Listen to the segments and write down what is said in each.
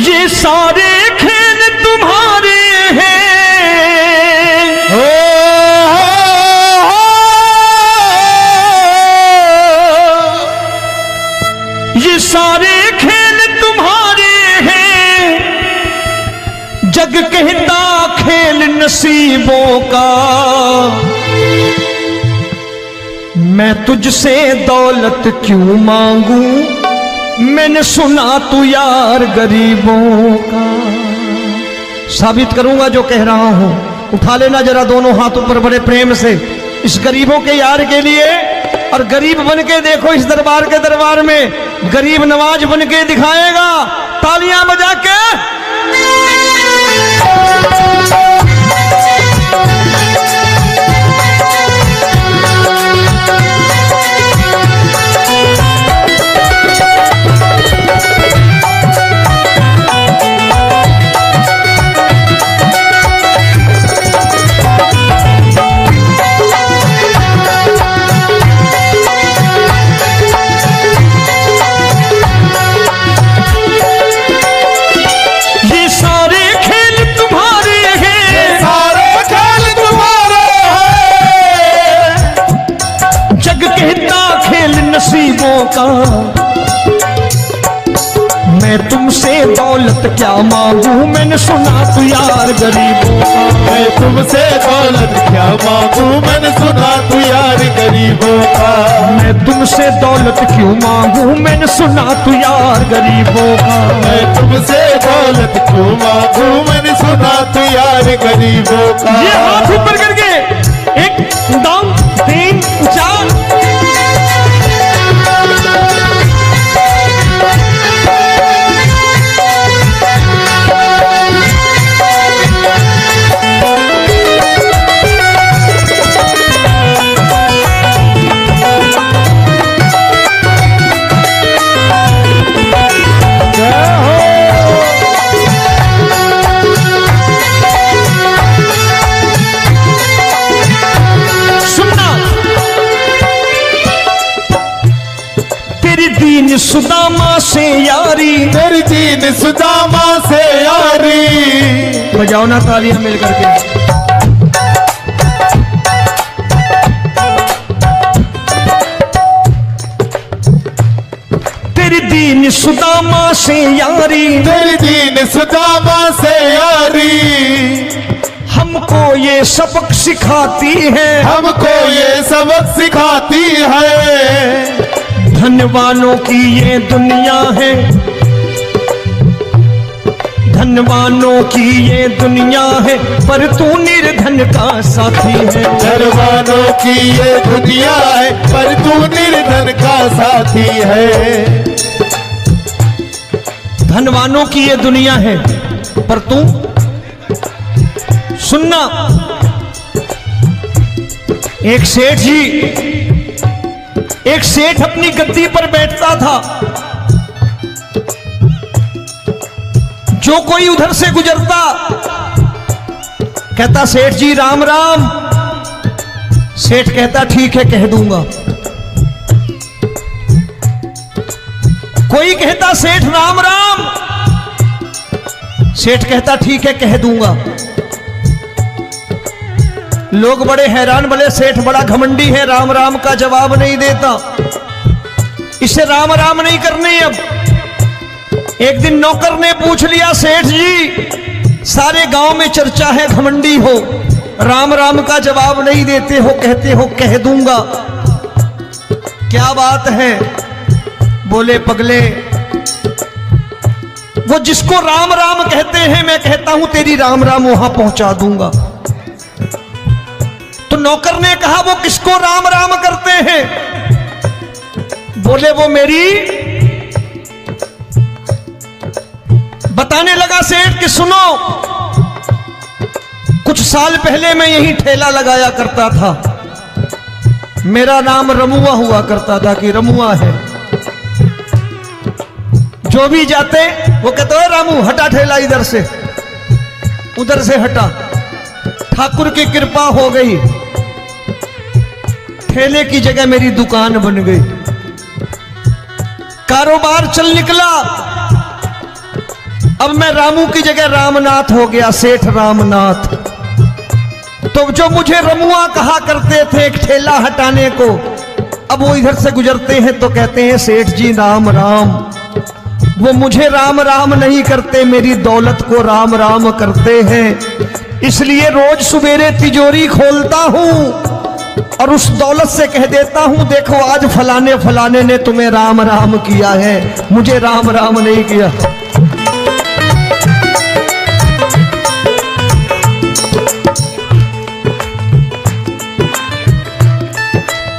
ये सारे खेल तुम्हारे हैं, ये सारे खेल तुम्हारे हैं, जग कहता खेल नसीबों का। मैं तुझसे दौलत क्यों मांगू, मैंने सुना तू यार गरीबों का। साबित करूंगा जो कह रहा हूं। उठा लेना जरा दोनों हाथों पर बड़े प्रेम से इस गरीबों के यार के लिए, और गरीब बन के देखो इस दरबार के दरबार में गरीब नवाज बन के दिखाएगा, तालियां बजा के। नसीबों का मैं तुमसे दौलत क्या मांगू, मैंने सुना तू यार गरीबों का। मैं तुमसे दौलत क्या मांगू, मैंने सुना तू यार गरीबों का। मैं तुमसे दौलत क्यों मांगू, मैंने सुना तू यार गरीबों का। मैं तुमसे दौलत क्यों मांगू, मैंने सुना तू यार गरीबों का। ये हाथ ऊपर करके 1 2 3 4 सुदामा से यारी, तेरी दीन सुदामा से यारी। बजाओ ना तालियां मिल करके। तेरी दीन सुदामा से यारी, तेरी दीन सुदामा से यारी। हमको ये सबक सिखाती है, हमको ये सबक सिखाती है। धनवानों की ये दुनिया है, धनवानों की ये दुनिया है, पर तू निर्धन का साथी है। धनवानों की ये दुनिया है, पर तू निर्धन का साथी है। धनवानों की ये दुनिया है, पर तू सुनना। एक सेठ जी, एक सेठ अपनी गद्दी पर बैठता था। जो कोई उधर से गुजरता कहता सेठ जी राम राम। सेठ कहता ठीक है कह दूंगा। कोई कहता सेठ राम राम। सेठ कहता ठीक है कह दूंगा। लोग बड़े हैरान, बोले सेठ बड़ा घमंडी है, राम राम का जवाब नहीं देता, इसे राम राम नहीं करनी। अब एक दिन नौकर ने पूछ लिया, सेठ जी सारे गांव में चर्चा है घमंडी हो, राम राम का जवाब नहीं देते हो, कहते हो कह दूंगा, क्या बात है? बोले पगले, वो जिसको राम राम कहते हैं मैं कहता हूं तेरी राम राम वहां पहुंचा दूंगा। तो नौकर ने कहा वो किसको राम राम करते हैं? बोले वो मेरी। बताने लगा सेठ कि सुनो, कुछ साल पहले मैं यही ठेला लगाया करता था, मेरा नाम रमुआ हुआ करता था कि रमुआ है। जो भी जाते वो कहते हो रामू हटा ठेला इधर से, उधर से हटा। ठाकुर की कृपा हो गई, ठेले की जगह मेरी दुकान बन गई, कारोबार चल निकला। अब मैं रामू की जगह रामनाथ हो गया, सेठ रामनाथ। तो जो मुझे रमुआ कहा करते थे एक ठेला हटाने को, अब वो इधर से गुजरते हैं तो कहते हैं सेठ जी राम राम। वो मुझे राम राम नहीं करते, मेरी दौलत को राम राम करते हैं। इसलिए रोज सवेरे तिजोरी खोलता हूं और उस दौलत से कह देता हूं देखो आज फलाने फलाने ने तुम्हें राम राम किया है, मुझे राम राम नहीं किया।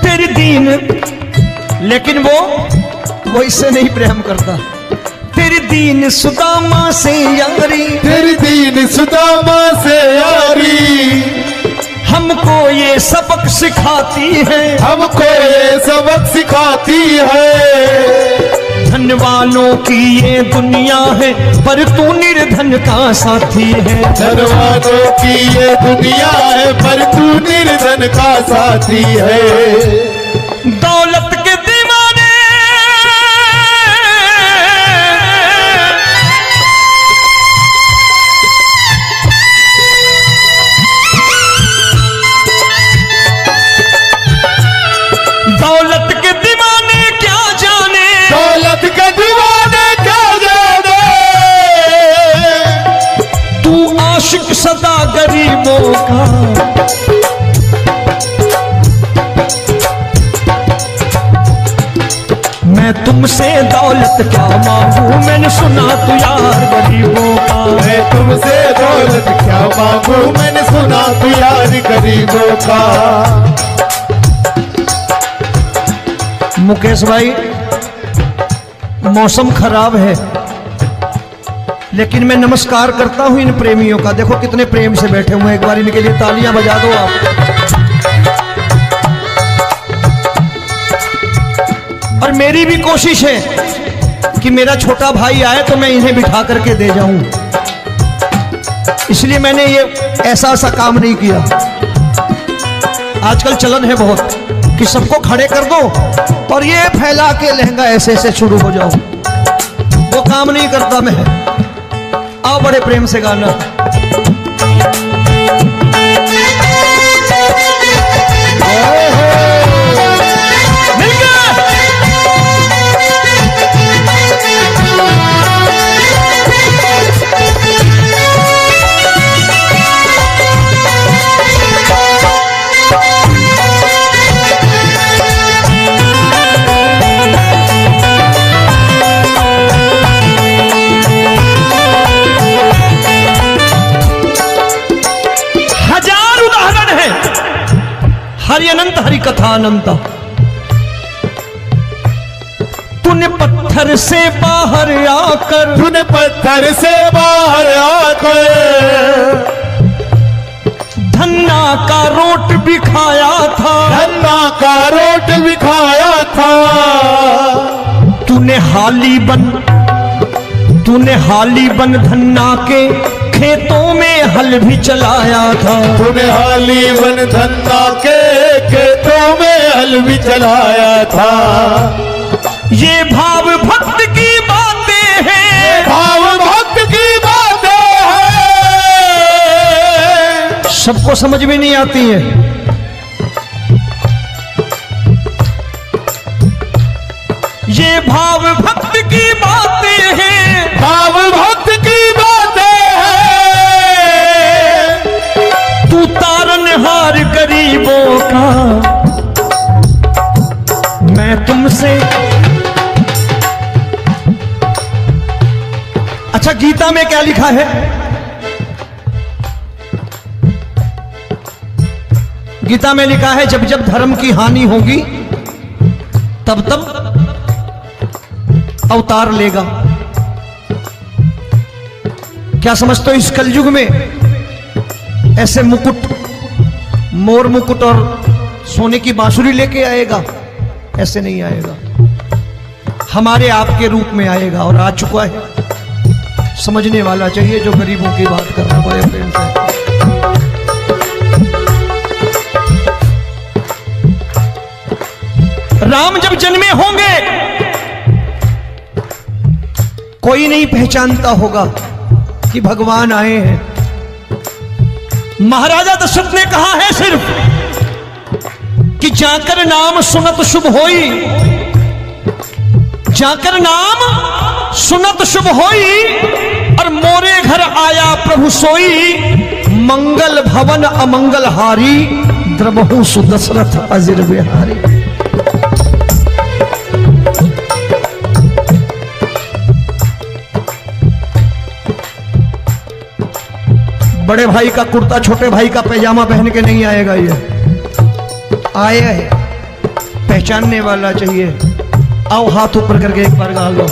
तेरी दीन, लेकिन वो इससे नहीं प्रेम करता। तेरी दीन सुदामा से यारी, तेरी दीन सुदामा से यारी, हमको ये सबक सिखाती है, हमको ये सबक सिखाती है। धन वालों की ये दुनिया है पर तू निर्धन का साथी है। धन वालों की ये दुनिया है पर तू निर्धन का साथी है। दौलत के दीवाने दौलत के दीवाने क्या जाने, दौलत के दीवाने क्या जाने, तू आशिक सदा गरीबों का। मैं तुमसे दौलत क्या मांगू, मैंने सुना तू यार गरीबों का। मैं तुमसे दौलत क्या मांगू, मैंने सुना तू यार गरीबों का। मुकेश भाई, मौसम खराब है लेकिन मैं नमस्कार करता हूं इन प्रेमियों का। देखो कितने प्रेम से बैठे हुए हैं, एक बार इनके लिए तालियां बजा दो आप। और मेरी भी कोशिश है कि मेरा छोटा भाई आए तो मैं इन्हें बिठा करके दे जाऊं, इसलिए मैंने ये ऐसा काम नहीं किया। आजकल चलन है बहुत कि सबको खड़े कर दो और ये फैला के लहंगा ऐसे ऐसे शुरू हो जाओ, वो काम नहीं करता मैं। आओ बड़े प्रेम से गाना। मिल गया। हरि अनंत हरि कथा अनंत। तूने पत्थर से बाहर आकर, तूने पत्थर से बाहर आकर धन्ना का रोट भी खाया था, धन्ना का रोट भी खाया था। तूने हाली बन धन्ना के खेतों में हल भी चलाया था। तूने हाली बन धन्ना के खेतों में हल भी चलाया था। ये भाव भक्त की बातें हैं, भाव भक्त की बातें हैं, सबको समझ में नहीं आती है। ये भाव भक्त की बातें हैं, भाव भक्त की बातें हैं। तू तारनहार गरीबों का, मैं तुमसे। अच्छा, गीता में क्या लिखा है? गीता में लिखा है जब जब धर्म की हानि होगी तब तब अवतार लेगा। क्या समझते हो इस कलयुग में ऐसे मुकुट, मोर मुकुट और सोने की बांसुरी लेके आएगा? ऐसे नहीं आएगा, हमारे आपके रूप में आएगा और आ चुका है। समझने वाला चाहिए जो गरीबों की बात कर रहा है बड़े प्रेम से। राम जब जन्मे होंगे कोई नहीं पहचानता होगा, कि भगवान आए हैं। महाराजा दशरथ ने कहा है सिर्फ कि जाकर नाम सुनत शुभ होई, जाकर नाम सुनत शुभ होई, और मोरे घर आया प्रभु सोई, मंगल भवन अमंगल हारी, द्रबहु सुदशरथ अजिर बिहारी। बड़े भाई का कुर्ता छोटे भाई का पैजामा पहन के नहीं आएगा, ये आया है पहचानने वाला चाहिए। आओ हाथ ऊपर करके एक बार गा लो।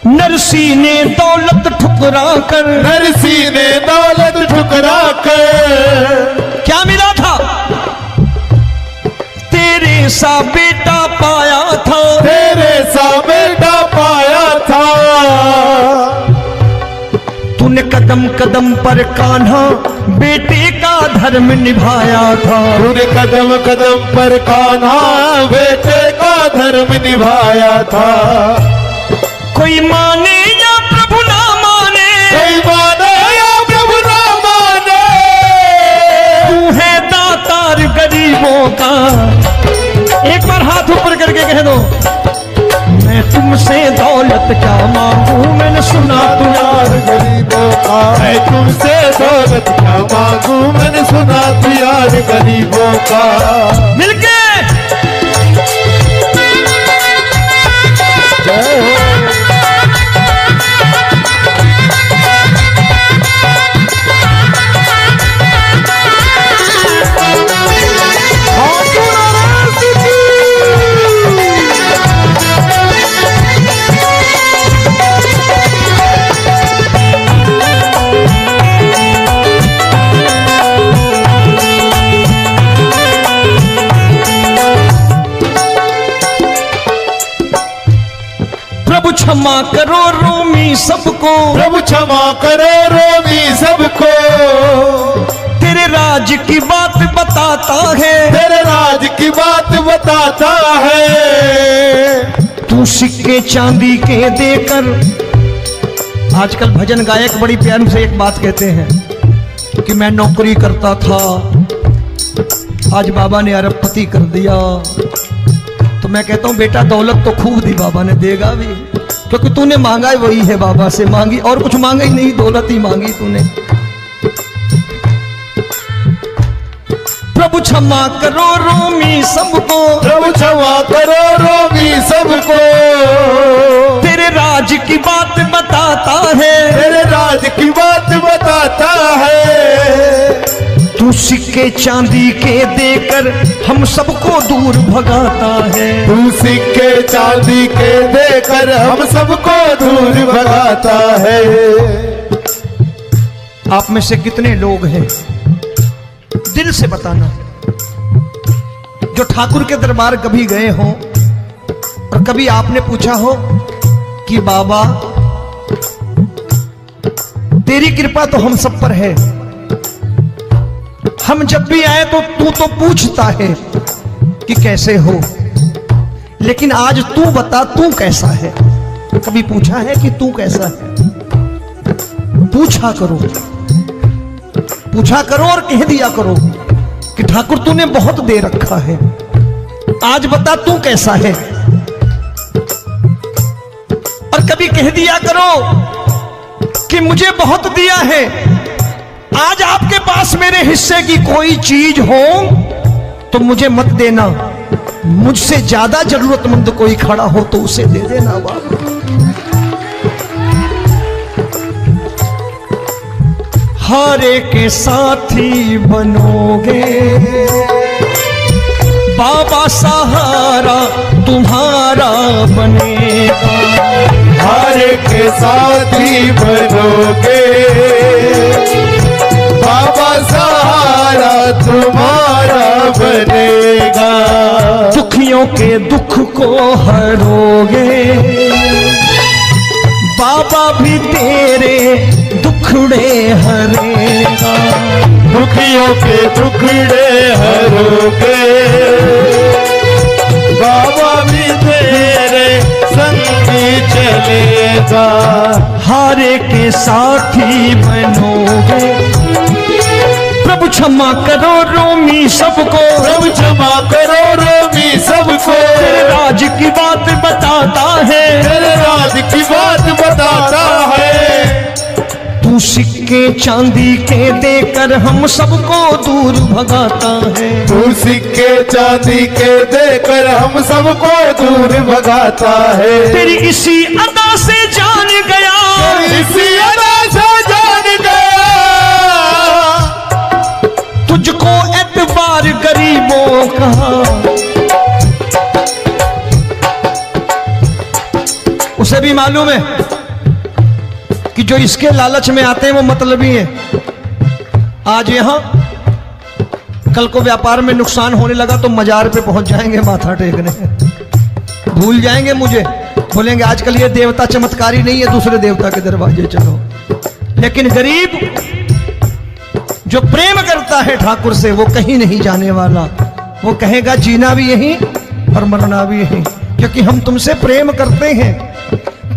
नरसी ने दौलत ठुकरा कर, नरसी ने दौलत ठुकरा कर, क्या मिला था? तेरे सा बेटा पाया था, तेरे सा बेटा पाया था। तूने कदम कदम पर कान्हा बेटे का धर्म निभाया था, तूने कदम कदम पर कान्हा बेटे का धर्म निभाया था। कोई माने या प्रभु ना माने, कोई माने या प्रभु ना माने, तू है दातार गरीबों का। एक बार हाथ ऊपर करके कह दो, मैं तुमसे दौलत क्या मांगू, मैंने सुना तू यार गरीबों का। मैं तुमसे दौलत क्या मांगू, मैंने सुना तू यार गरीबों का। मिलके जय हो। क्षमा करो रोमी सबको, प्रभु क्षमा करो रोमी सबको। तेरे राज की बात बताता है, तेरे राज की बात बताता है। तू सिक्के चांदी के देकर, आजकल भजन गायक बड़ी प्यार से एक बात कहते हैं कि मैं नौकरी करता था, आज बाबा ने अरबपति कर दिया। तो मैं कहता हूं बेटा दौलत तो खूब दी बाबा ने, देगा भी, क्योंकि तूने मांगा है वही है बाबा से मांगी, और कुछ मांगा ही नहीं, दौलत ही मांगी तूने। प्रभु क्षमा करो रोमी सबको, प्रभु क्षमा करो रोमी सबको। तेरे राज की बात बताता है, तेरे राज की बात बताता है। तू सिक्के चांदी के देकर हम सबको दूर भगाता है, तू सिक्के चांदी के देकर हम सबको दूर भगाता है। आप में से कितने लोग हैं, दिल से बताना, जो ठाकुर के दरबार कभी गए हो और कभी आपने पूछा हो कि बाबा तेरी कृपा तो हम सब पर है, हम जब भी आए तो तू तो पूछता है कि कैसे हो, लेकिन आज तू बता तू कैसा है। कभी पूछा है कि तू कैसा है? पूछा करो, पूछा करो और कह दिया करो कि ठाकुर तूने बहुत दे रखा है, आज बता तू कैसा है। और कभी कह दिया करो कि मुझे बहुत दिया है, आज आपके पास मेरे हिस्से की कोई चीज हो तो मुझे मत देना, मुझसे ज्यादा जरूरतमंद कोई खड़ा हो तो उसे दे देना बाबा। हारे के साथी बनोगे बाबा, सहारा तुम्हारा बनेगा। हारे के साथी बनोगे बाबा, सहारा तुम्हारा बनेगा। दुखियों के दुख को हरोगे बाबा, भी तेरे दुखड़े हरेगा। दुखियों के टुकड़े हरोगे, बाबा भी तेरे संगी चलेगा। हारे के साथी बनोगे, प्रभु क्षमा करो रोमी सबको, प्रभु क्षमा करो रोमी सबको, तेरे राज की बात बताता है, तेरे राज की बात बताता है। तू सिक्के चांदी के देकर हम सबको दूर भगाता है, तू सिक्के चांदी के देकर हम सबको दूर भगाता है। तेरी इसी अदा से जान गया, तेरी इसी अदा से जान गया, तुझको एतबार गरीबों का। उसे भी मालूम है कि जो इसके लालच में आते हैं वो मतलबी हैं। आज यहां कल को व्यापार में नुकसान होने लगा तो मजार पे पहुंच जाएंगे माथा टेकने, भूल जाएंगे मुझे, बोलेंगे आजकल ये देवता चमत्कारी नहीं है, दूसरे देवता के दरवाजे चलो। लेकिन गरीब जो प्रेम करता है ठाकुर से वो कहीं नहीं जाने वाला, वो कहेगा जीना भी यहीं और मरना भी यहीं, क्योंकि हम तुमसे प्रेम करते हैं।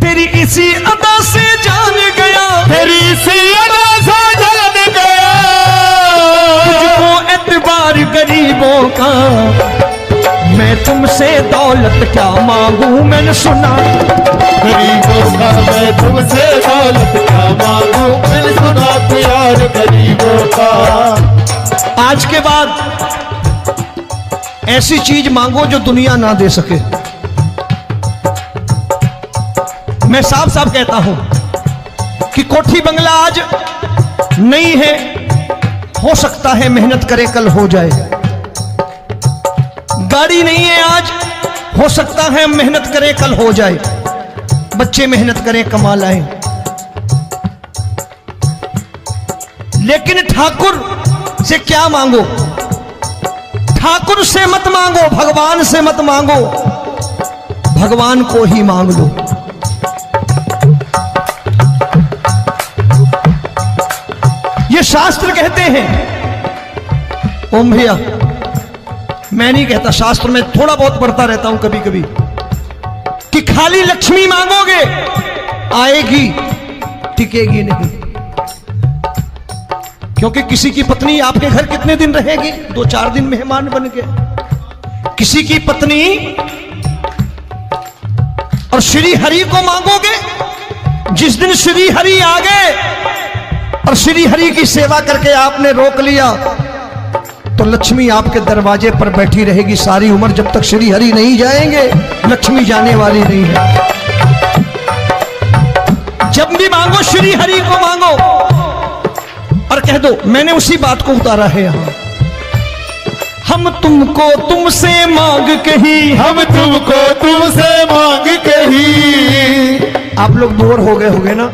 तेरी इसी अदा से जान गया, तेरी इसी अदा से जान गया, तुझको एतबार गरीबों का। मैं तुमसे दौलत क्या मांगू, मैंने सुना गरीबों का। मैं तुमसे दौलत क्या मांगू, मैंने सुना प्यार गरीबों का। आज के बाद ऐसी चीज मांगो जो दुनिया ना दे सके। मैं साफ साफ कहता हूं कि कोठी बंगला आज नहीं है, हो सकता है मेहनत करे कल हो जाए। गाड़ी नहीं है आज, हो सकता है मेहनत करें कल हो जाए। बच्चे मेहनत करें कमा लाएं, लेकिन ठाकुर से क्या मांगो? ठाकुर से मत मांगो, भगवान से मत मांगो, भगवान को ही मांग लो। ये शास्त्र कहते हैं, ओम भैया मैं नहीं कहता, शास्त्र में थोड़ा बहुत पढ़ता रहता हूं कभी कभी, कि खाली लक्ष्मी मांगोगे आएगी, टिकेगी नहीं। क्योंकि किसी की पत्नी आपके घर कितने दिन रहेगी? 2-4 दिन मेहमान बन के। किसी की पत्नी और श्री हरि को मांगोगे, जिस दिन श्री हरि आ गए और श्री हरि की सेवा करके आपने रोक लिया तो लक्ष्मी आपके दरवाजे पर बैठी रहेगी सारी उम्र। जब तक श्री हरि नहीं जाएंगे लक्ष्मी जाने वाली नहीं है। जब भी मांगो श्री हरि को मांगो और कह दो मैंने उसी बात को उतारा है यहां, हम तुमको तुमसे मांग कही, हम तुमको तुमसे मांग कही। आप लोग बोर हो गए होंगे ना,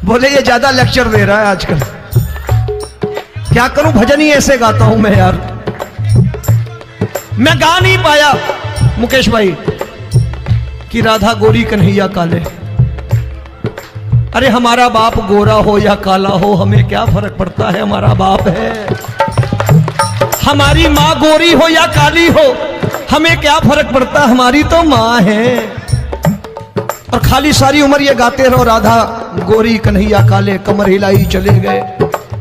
बोले ये ज्यादा लेक्चर दे रहा है आजकल। क्या करूं, भजन ही ऐसे गाता हूं मैं यार। मैं गा नहीं पाया मुकेश भाई कि राधा गोरी कन्हैया काले। अरे हमारा बाप गोरा हो या काला हो हमें क्या फर्क पड़ता है, हमारा बाप है। हमारी माँ गोरी हो या काली हो हमें क्या फर्क पड़ता, हमारी तो माँ है। और खाली सारी उम्र ये गाते रहो राधा गोरी कन्हैया काले, कमर हिलाई चले गए,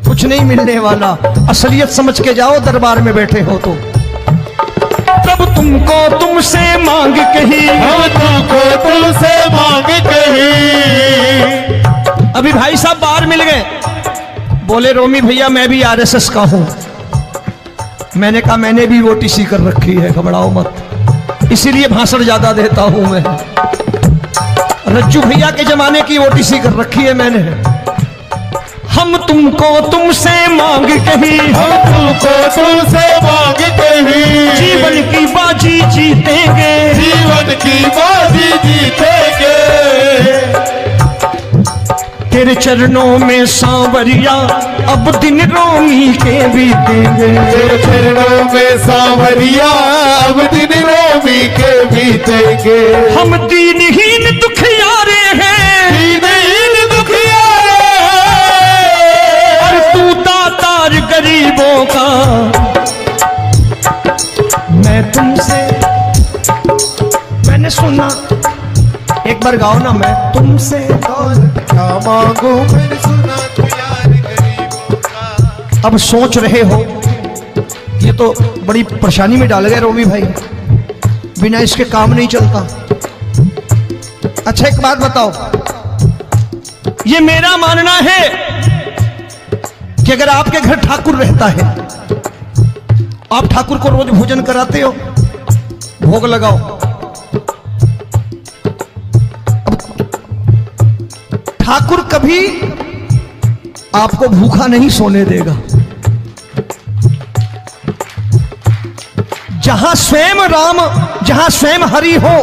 कुछ नहीं मिलने वाला। असलियत समझ के जाओ दरबार में बैठे हो तो। तब तुमको तुमसे मांग कही, हम तुमको तुमसे मांग कही। अभी भाई साहब बाहर मिल गए, बोले रोमी भैया मैं भी आरएसएस का हूं। मैंने कहा मैंने भी ओटीसी कर रखी है, घबराओ मत, इसीलिए भाषण ज्यादा देता हूं मैं। रज्जू भैया के जमाने की ओटीसी कर रखी है मैंने। हम तुमको तुमसे मांग कही, हम तुमको तुमसे मांग कही। जीवन की बाजी जीतेंगे, जीवन की बाजी जीतेंगे। तेरे चरणों में सांवरिया अब दिन रोमी के बीतेंगे। तेरे चरणों में सांवरिया अब दिन रोमी के बीतेंगे। हम दीनहीन दुखियारे हैं, दीनहीन दुखियारे हैं, बार गाओ ना, मैं तुमसे दौलत क्या मांगू मैंने सुना तू यार गरीबों का। अब सोच रहे हो, ये तो बड़ी परेशानी में डाल गए रोवी भाई, बिना इसके काम नहीं चलता। अच्छा एक बात बताओ, ये मेरा मानना है कि अगर आपके घर ठाकुर रहता है, आप ठाकुर को रोज भोजन कराते हो, भोग लगाओ, ठाकुर कभी आपको भूखा नहीं सोने देगा। जहां स्वयं राम, जहां स्वयं हरि हो,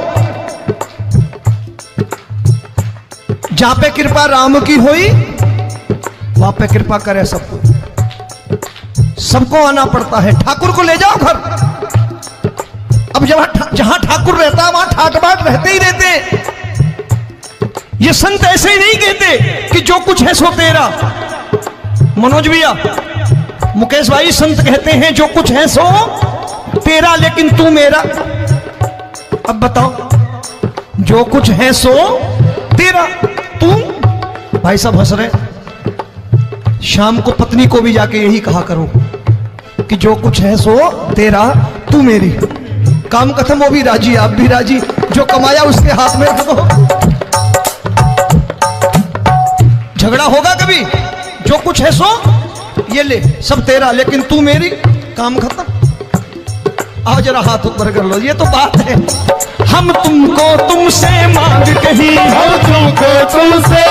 जहां पे कृपा राम की हुई, वहां पे कृपा करे सबको, सबको आना पड़ता है। ठाकुर को ले जाओ घर। अब जहां ठाकुर रहता है वहां ठाट बाट रहते ही रहते। ये संत ऐसे ही नहीं कहते कि जो कुछ है सो तेरा। मनोज भैया, मुकेश भाई, संत कहते हैं जो कुछ है सो तेरा, लेकिन तू मेरा। अब बताओ, जो कुछ है सो तेरा, तू। भाई साहब हंस रहे। शाम को पत्नी को भी जाके यही कहा करो कि जो कुछ है सो तेरा, तू मेरी। काम खत्म, वो भी राजी, आप भी राजी, जो कमाया उसके हाथ में रखो। झगड़ा होगा कभी? जो कुछ है सो ये ले, सब तेरा, लेकिन तू मेरी। काम खत्म। आओ जरा हाथ ऊपर कर लो, ये तो बात है। हम तुमको तुमसे मांग कहीं, हम तुमको तुमसे